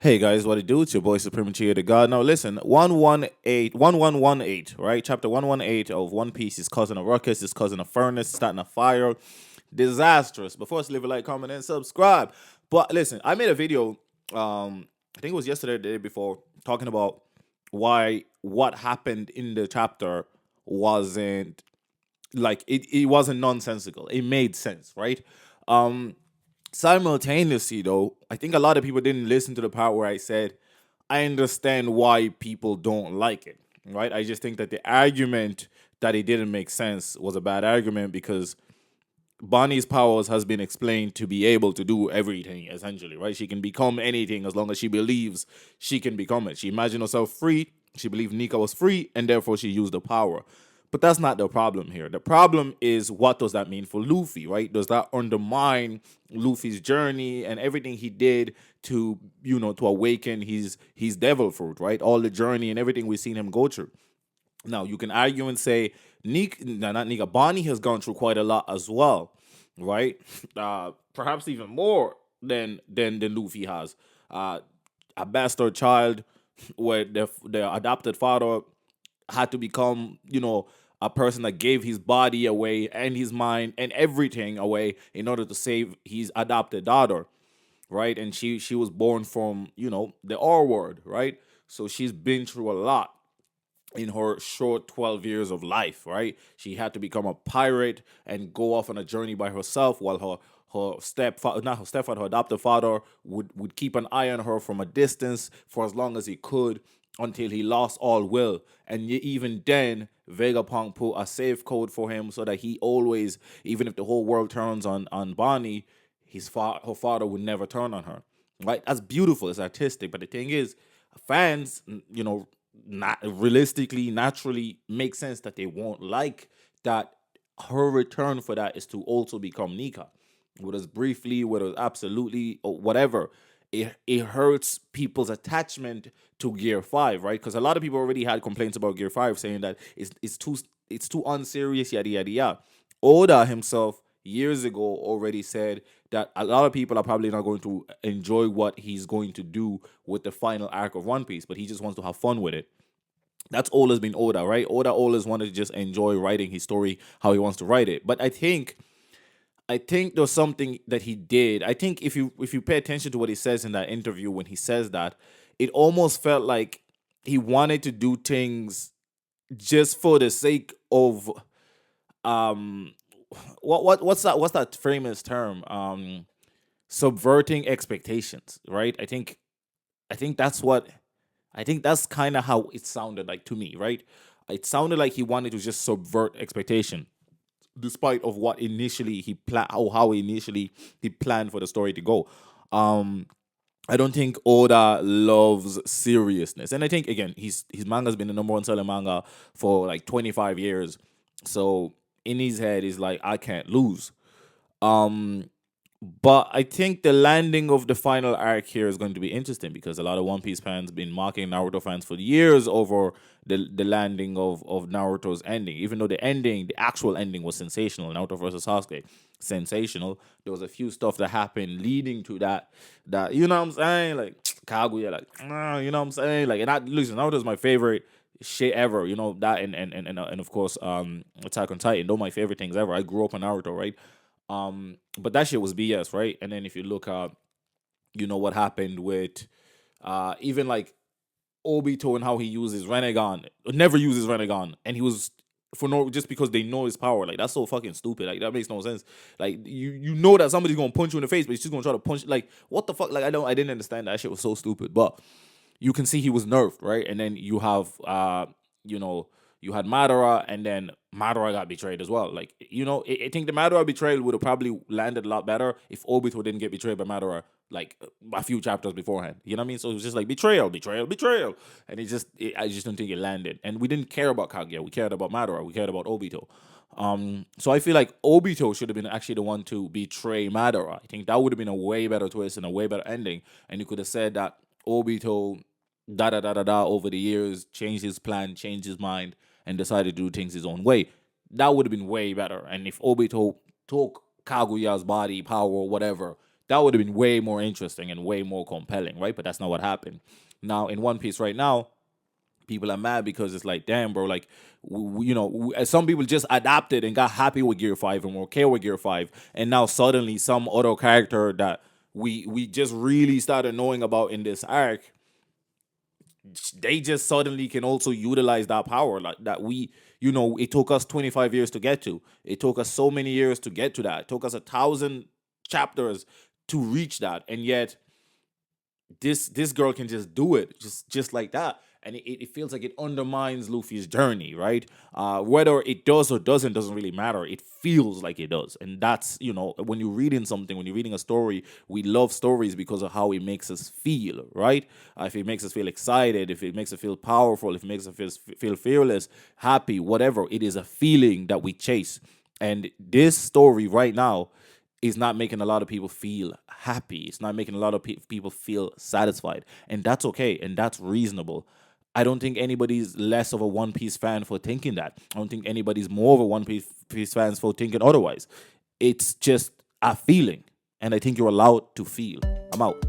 Hey guys, what it do? It's your boy Supreme Cheer the God. Now listen, 1118, right? Chapter 118 of One Piece is causing a ruckus, is causing a furnace, starting a fire. Disastrous. Before us, leave a like, comment, and subscribe. But listen, I made a video, I think it was yesterday or the day before, talking about why what happened in the chapter wasn't it wasn't nonsensical. It made sense, right? Um Simultaneously though, I think a lot of people didn't listen to the part where I said I understand why people don't like it, right? I just think that the argument that it didn't make sense was a bad argument because Bonnie's powers has been explained to be able to do everything essentially, right? She can become anything as long as she believes she can become it. She imagined herself free, she believed Nika was free, and therefore she used the power. But that's not the problem here. The problem is what does that mean for Luffy, right? Does that undermine Luffy's journey and everything he did to, to awaken his devil fruit, right? All the journey and everything we've seen him go through. Now you can argue and say Nick, no, not Nika, Bonnie has gone through quite a lot as well, right? Perhaps even more than Luffy has. A bastard child where the adopted father had to become, a person that gave his body away and his mind and everything away in order to save his adopted daughter, right? And she was born from, the R word, right? So she's been through a lot in her short 12 years of life, right? She had to become a pirate and go off on a journey by herself while her stepfather, not her stepfather, her adopted father would keep an eye on her from a distance for as long as he could until he lost all will. And even then, Vegapunk put a safe code for him so that he always, even if the whole world turns on Bonnie, her father would never turn on her. Right? That's beautiful. It's artistic. But the thing is, fans, not realistically, naturally make sense that they won't like that her return for that is to also become Nika. Whether it's briefly, whether it's absolutely, or whatever. It hurts people's attachment to Gear 5, right? Because a lot of people already had complaints about Gear 5 saying that it's too unserious, yada yada yada. Oda himself years ago already said that a lot of people are probably not going to enjoy what he's going to do with the final arc of One Piece, but he just wants to have fun with it. That's always been Oda, right? Oda always wanted to just enjoy writing his story how he wants to write it. But I think there's something that he did. I think if you pay attention to what he says in that interview when he says that, it almost felt like he wanted to do things just for the sake of um what's that famous term, subverting expectations, right? I think that's kind of how it sounded like to me, right? It sounded like he wanted to just subvert expectation despite of what initially he planned, how initially he planned for the story to go. um I don't think Oda loves seriousness, and I think again his manga's been the number one selling manga for like 25 years. So in his head, he's like, I can't lose. Um, but I think the landing of the final arc here is going to be interesting because a lot of One Piece fans been mocking Naruto fans for years over the landing of Naruto's ending. Even though the actual ending was sensational, Naruto versus Sasuke, sensational. There was a few stuff that happened leading to that you know what I'm saying, like Kaguya, like you know what I'm saying, like, and listen, Naruto's my favorite shit ever. You know that, and of course, Attack on Titan. Those are my favorite things ever. I grew up on Naruto, right? But that shit was BS, right? And then if you look at, what happened with even like Obito and how he uses Renegon, never uses Renegon, and he was for no just because they know his power. Like that's so fucking stupid. Like that makes no sense. Like you know that somebody's gonna punch you in the face, but he's just gonna try to punch. Like what the fuck? Like I didn't understand that shit was so stupid. But you can see he was nerfed, right? And then you have you know, you had Madara, and then Madara got betrayed as well. Like, I think the Madara betrayal would have probably landed a lot better if Obito didn't get betrayed by Madara like a few chapters beforehand. You know what I mean? So it was just like betrayal, betrayal, betrayal. And I just don't think it landed. And we didn't care about Kaguya. We cared about Madara. We cared about Obito. So I feel like Obito should have been actually the one to betray Madara. I think that would have been a way better twist and a way better ending. And you could have said that Obito da da da da da over the years changed his plan, changed his mind, and decided to do things his own way. That would have been way better. And if Obito took Kaguya's body, power, whatever, That would have been way more interesting and way more compelling, right? But that's not what happened. Now in One Piece right now, people are mad because it's like, damn, bro, like, some people just adapted and got happy with Gear 5 and were okay with Gear 5, and now suddenly some other character that we just really started knowing about in this arc, they just suddenly can also utilize that power, like that it took us 25 years to get to. It took us so many years to get to that. It took us 1,000 chapters to reach that, and yet this girl can just do it just like that, and it feels like it undermines Luffy's journey, right? Whether it does or doesn't really matter. It feels like it does, and that's, when you're reading something, when you're reading a story, we love stories because of how it makes us feel, right? If it makes us feel excited, if it makes us feel powerful, if it makes us feel fearless, happy, whatever, it is a feeling that we chase. And this story right now is not making a lot of people feel happy. It's not making a lot of people feel satisfied. And that's okay. And that's reasonable. I don't think anybody's less of a One Piece fan for thinking that. I don't think anybody's more of a One Piece fan for thinking otherwise. It's just a feeling. And I think you're allowed to feel. I'm out.